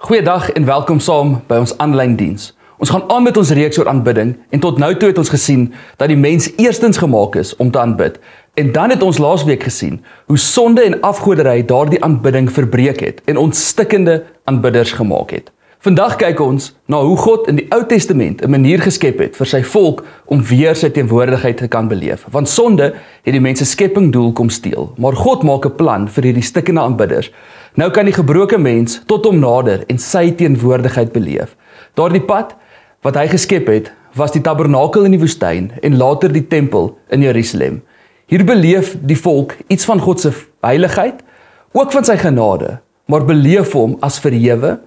Goeiedag en welkom saam by ons aanlyn diens. Ons gaan aan met ons reeks oor aanbidding en tot nou toe het ons gesien dat die mens eerstens gemaak is om te aanbid. En dan het ons laasweek gesien hoe sonde en afgoderry daardie aanbidding verbreek het en ons stikkende aanbidders gemaak het. Vandag kyk ons na hoe God in die Ou Testament 'n manier geskep het vir sy volk om weer sy teenwoordigheid te kan beleef. Want sonde het die mens se skepingdoel kom steel, maar God maak 'n plan vir hierdie stikkende aanbidders. Nou kan die gebroke mens tot hom nader en sy teenwoordigheid beleef. Daardie pad wat hy geskep het, was die tabernakel in die woestyn en later die tempel in Jerusalem. Hier beleef die volk iets van God se heiligheid, ook van sy genade, maar beleef hom as verhewe.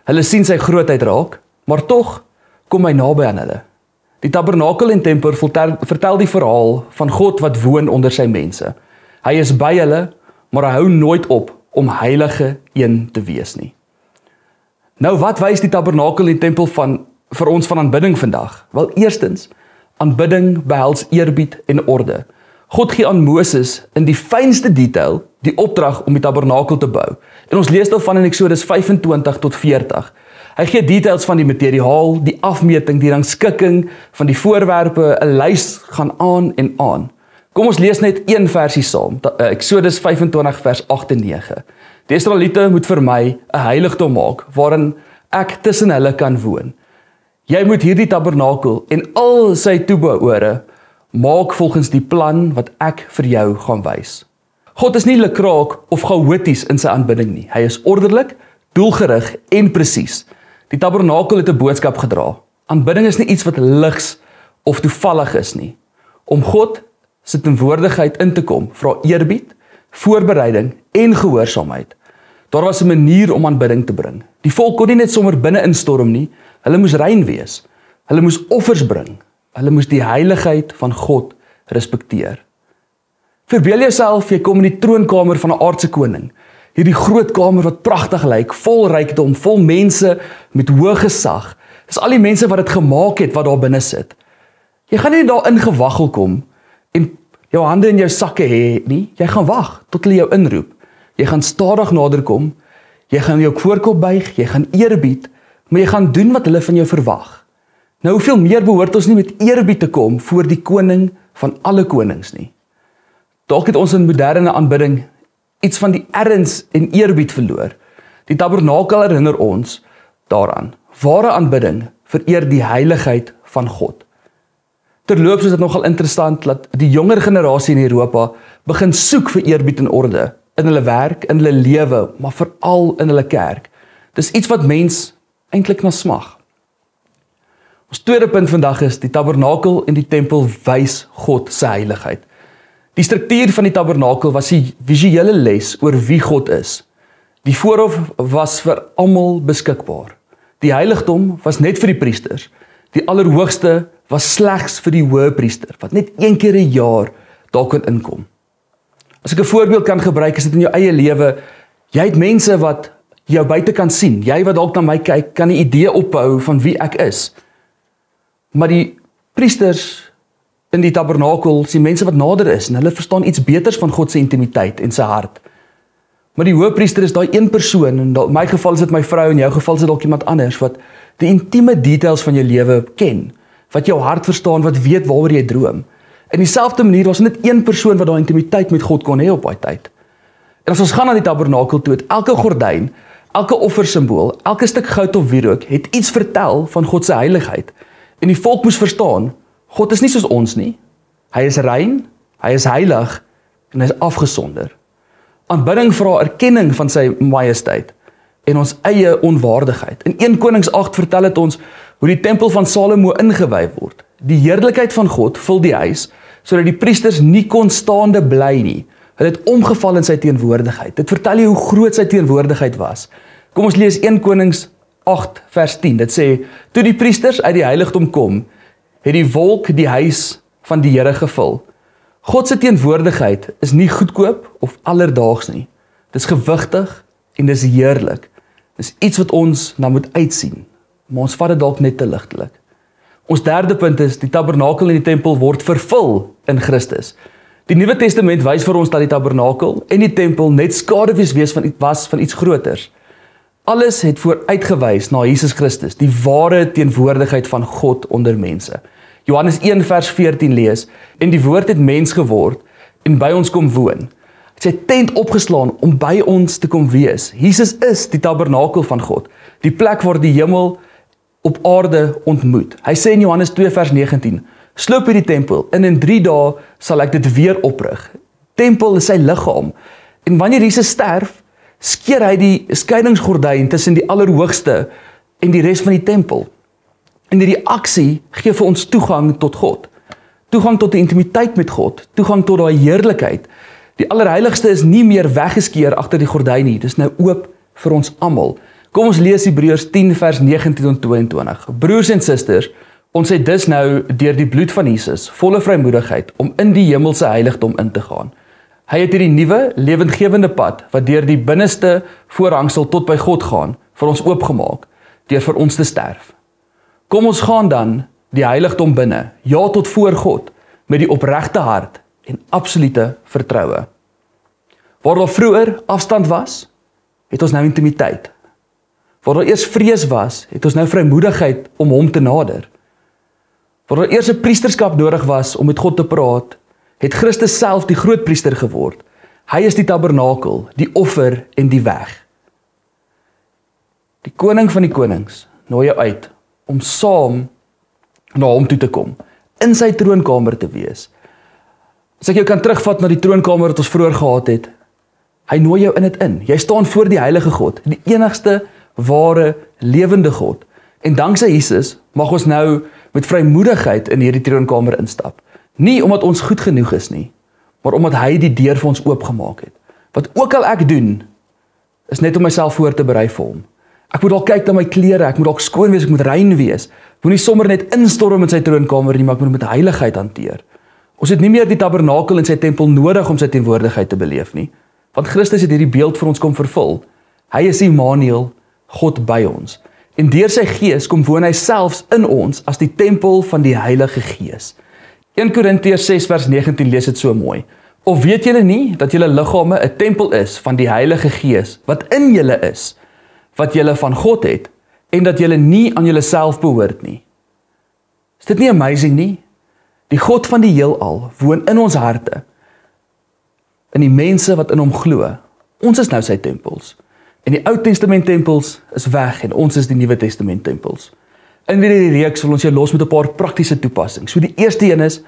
Hulle sien sy grootheid raak, maar tog kom hy naby aan hulle. Die tabernakel en tempel vertel die verhaal van God wat woon onder sy mense. Hy is by hulle, maar hy hou nooit op om heilige een te wees nie. Nou wat wys die tabernakel en tempel vir ons van aanbidding vandag? Wel, eerstens, aanbidding behels eerbied en orde. God gee aan Moses in die fynste detail die opdrag om die tabernakel te bou. En ons lees daarvan in Eksodus 25 tot 40. Hy gee details van die materiaal, die afmeting, die rangskikking van die voorwerpe, 'n lys gaan aan en aan. Kom ons lees net een versie saam, Eksodus 25 vers 8 en 9. Die Israeliete moet vir my 'n heiligdom maak, waarin ek tussen hulle kan woon. Jy moet hierdie tabernakel en al sy toebehore maak volgens die plan wat ek vir jou gaan wys. God is nie lukraak of chaoties in sy aanbidding nie. Hy is ordelik, doelgerig en presies. Die tabernakel het 'n boodskap gedra. Aanbidding is nie iets wat ligs of toevallig is nie. Om God se teenwoordigheid in te kom, vra eerbied, voorbereiding en gehoorsaamheid. Daar was 'n manier om aanbidding te bring. Die volk kon nie net sommer binne instorm nie. Hulle moes rein wees. Hulle moes offers bring. Hulle moes die heiligheid van God respekteer. Verbeel jouself, jy kom in die troonkamer van 'n aardse koning. Hierdie groot kamer wat pragtig lyk, vol rykdom, vol mense met hoë gesag. Dis al die mense wat dit gemaak het wat daar binne sit. Jy gaan nie daar ingewaggel kom en jou hande in jou sakke hê nie. Jy gaan wag tot hulle jou inroep. Jy gaan stadig naderkom. Jy gaan jou voorkop buig, jy gaan eerbied, maar jy gaan doen wat hulle van jou verwag. Nou, hoeveel meer behoort ons nie met eerbied te kom voor die koning van alle konings nie. Dalk het ons in moderne aanbidding iets van die erns en eerbied verloor. Die tabernakel herinner ons daaraan. Ware aanbidding vereer die heiligheid van God. Terloops is dit nogal interessant dat die jonger generasie in Europa begin soek vir eerbied en orde in hulle werk, in hulle lewe, maar veral in hulle kerk. Dis iets wat mens eintlik na smag. Ons tweede punt vandag is die tabernakel en die tempel wys God se heiligheid. Die struktuur van die tabernakel was die visuele les oor wie God is. Die voorhof was vir almal beskikbaar. Die heiligdom was net vir die priesters. Die allerhoogste was slegs vir die hoëpriester, wat net een keer 'n jaar daar kon inkom. As ek 'n voorbeeld kan gebruik, is dit in jou eie lewe. Jy het mense wat jou buite kan sien. Jy wat dalk na my kyk, kan 'n idee opbou van wie ek is. Maar die priesters in die tabernakel sien mense wat nader is en hulle verstaan iets beters van God se intimiteit en sy hart. Maar die hoëpriester is daai een persoon, en in my geval is dit my vrou, en in jou geval is dit dalk iemand anders, wat die intieme details van jou lewe ken, wat jou hart verstaan, wat weet waaroor jy droom. In dieselfde manier was net een persoon wat daai intimiteit met God kon hê op daai tyd. En as ons gaan na die tabernakel toe, het elke gordyn, elke offersimbool, elke stuk goud of wierook het iets vertel van God se heiligheid. En die volk moes verstaan, God is nie soos ons nie. Hy is rein, hy is heilig en hy is afgesonder. Aanbidding vra erkenning van sy majesteit en ons eie onwaardigheid. In 1 Konings 8 vertel dit ons hoe die tempel van Salomo ingewy word. Die heerlikheid van God vul die huis, sodat die priesters nie kon staande bly nie. Hulle het omgeval in sy teenwoordigheid. Dit vertel jy hoe groot sy teenwoordigheid was. Kom ons lees 1 Konings 8 vers 10. Dit sê, toe die priesters uit die heiligdom kom, het die wolk die huis van die Here gevul. God se teenwoordigheid is nie goedkoop of alledaags nie. Dis gewigtig en dis heerlik. Dis iets wat ons na moet uitsien, maar ons vat dit dalk net te ligtelik. Ons derde punt is, die tabernakel en die tempel word vervul in Christus. Die Nuwe Testament wys vir ons dat die tabernakel en die tempel net skaduwees was van iets groters. Alles het vooruitgewys na Jesus Christus, die ware teenwoordigheid van God onder mense. Johannes 1 vers 14 lees, en die woord het mens geword en by ons kom woon. Hy het sy tent opgeslaan om by ons te kom wees. Jesus is die tabernakel van God, die plek waar die hemel op aarde ontmoet. Hy sê in Johannes 2 vers 19, sloop hierdie tempel, en in 3 dae sal ek dit weer oprig. Tempel is sy liggaam, en wanneer Jesus sterf, skeer hy die skeidingsgordyn tussen die Allerhoogste en die res van die tempel. En die aksie gee vir ons toegang tot God. Toegang tot die intimiteit met God, toegang tot daai heerlikheid. Die Allerheiligste is nie meer weggeskeer agter die gordyn nie, dis nou oop vir ons almal. Kom ons lees Hebreërs 10 vers 19 en 22. Broers en susters, ons het dus nou deur die bloed van Jesus volle vrymoedigheid om in die hemelse heiligdom in te gaan. Hy het hierdie nuwe, lewendgewende pad, wat deur die binneste voorhangsel tot by God gaan, vir ons oopgemaak, deur vir ons te sterf. Kom ons gaan dan die heiligdom binne, ja tot voor God, met die opregte hart en absolute vertroue. Waar daar vroeër afstand was, het ons nou intimiteit. Waar daar eers vrees was, het ons nou vrymoedigheid om hom te nader. Waar daar eers 'n priesterskap nodig was om met God te praat, het Christus self die grootpriester geword. Hy is die tabernakel, die offer en die weg. Die koning van die konings nooi jou uit om saam na hom toe te kom, in sy troonkamer te wees. As ek jou kan terugvat na die troonkamer wat ons vroeër gehad het, hy nooi jou in dit in. Jy staan voor die heilige God, die enigste ware, lewende God. En danksy Jesus mag ons nou met vrymoedigheid in hierdie troonkamer instap. Nie omdat ons goed genoeg is nie, maar omdat hy die deur vir ons oopgemaak het. Wat ook al ek doen, is net om myself voor te berei vir hom. Ek moet dalk kyk na my klere, ek moet dalk skoon wees, ek moet rein wees. Ek moet nie sommer net instorm in sy troonkamer nie, maar ek moet met heiligheid hanteer. Ons het nie meer die tabernakel in sy tempel nodig om sy teenwoordigheid te beleef nie, want Christus het hierdie beeld vir ons kom vervul. Hy is Immanuel, God by ons. En deur sy gees kom woon hy selfs in ons as die tempel van die Heilige Gees. 1 Korintiërs 6 vers 19 lees dit so mooi. Of weet julle nie dat julle liggame 'n tempel is van die Heilige Gees wat in julle is, wat julle van God het en dat julle nie aan julleself behoort nie? Is dit nie amazing nie? Die God van die heelal woon in ons harte, in die mense wat in hom glo. Ons is nou sy tempels. En die Ou Testament tempels is weg en ons is die Nuwe Testament tempels. In hierdie reeks wil ons jou los met 'n paar praktiese toepassings. So die eerste een is,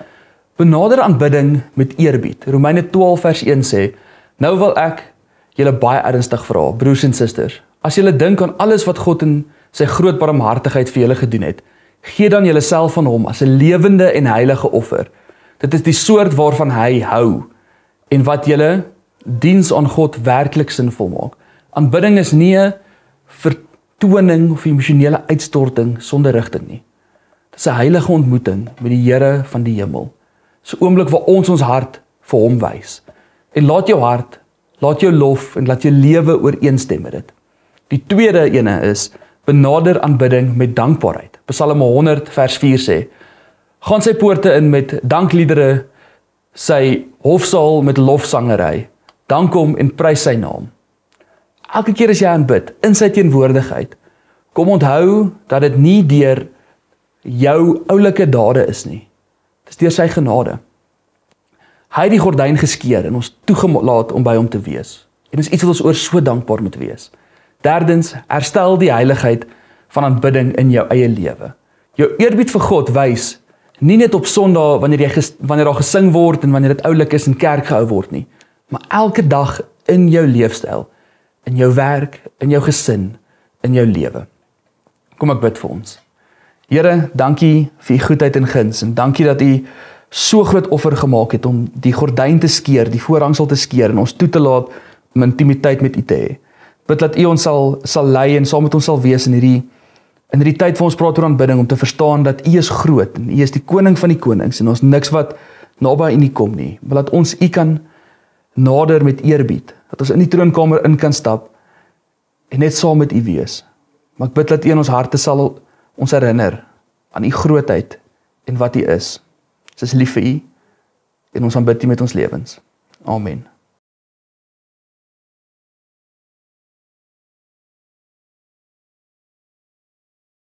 benader aanbidding met eerbied. Romeine 12 vers 1 sê, nou wil ek julle baie ernstig vra, broers en susters, as julle dink aan alles wat God in sy groot barmhartigheid vir julle gedoen het, gee dan julleself aan hom as 'n lewende en heilige offer. Dit is die soort waarvan hy hou en wat julle diens aan God werklik sinvol maak. Aanbidding is nie 'n vertoning of emosionele uitstorting sonder rigting nie. Dit is 'n heilige ontmoeting met die Here van die hemel. Dis 'n oomblik waar ons hart vir hom wys. En laat jou hart, laat jou lof en laat jou lewe ooreenstem met dit. Die tweede ene is, benader aanbidding met dankbaarheid. Psalm 100 vers 4 sê, gaan sy poorte in met dankliedere, sy hofsaal met lofsangery, dank hom en prys sy naam. Elke keer as jy aanbid, in sy teenwoordigheid, kom onthou dat dit nie deur jou oulike dade is nie. Dit is deur sy genade. Hy het die gordyn geskeur en ons toegelaat om by hom te wees. En dit is iets wat ons oor so dankbaar moet wees. Derdens, herstel die heiligheid van aanbidding in jou eie lewe. Jou eerbied vir God wys nie net op Sondag wanneer daar gesing word en wanneer dit oulik is en kerk gehou word nie, maar elke dag in jou leefstyl, in jou werk, in jou gesin, in jou lewe. Kom ek bid vir ons. Here, dankie vir u goedheid en guns en dankie dat u so groot offer gemaak het om die gordyn te skeer, die voorhangsel te skeer en ons toe te laat om intimiteit met u te hê. Bid dat u ons sal lei en saam met ons sal wees in hierdie tyd waar ons praat oor aanbidding, om te verstaan dat u is groot en u is die koning van die konings en ons niks wat naby u nie kom nie, maar dat ons u kan nader met eerbied, dat ons in die troonkamer in kan stap en net saam met u wees. Maar ek bid dat u in ons harte sal ons herinner aan u grootheid en wat u is. Ons is lief vir u en ons aanbid u met ons lewens. Amen.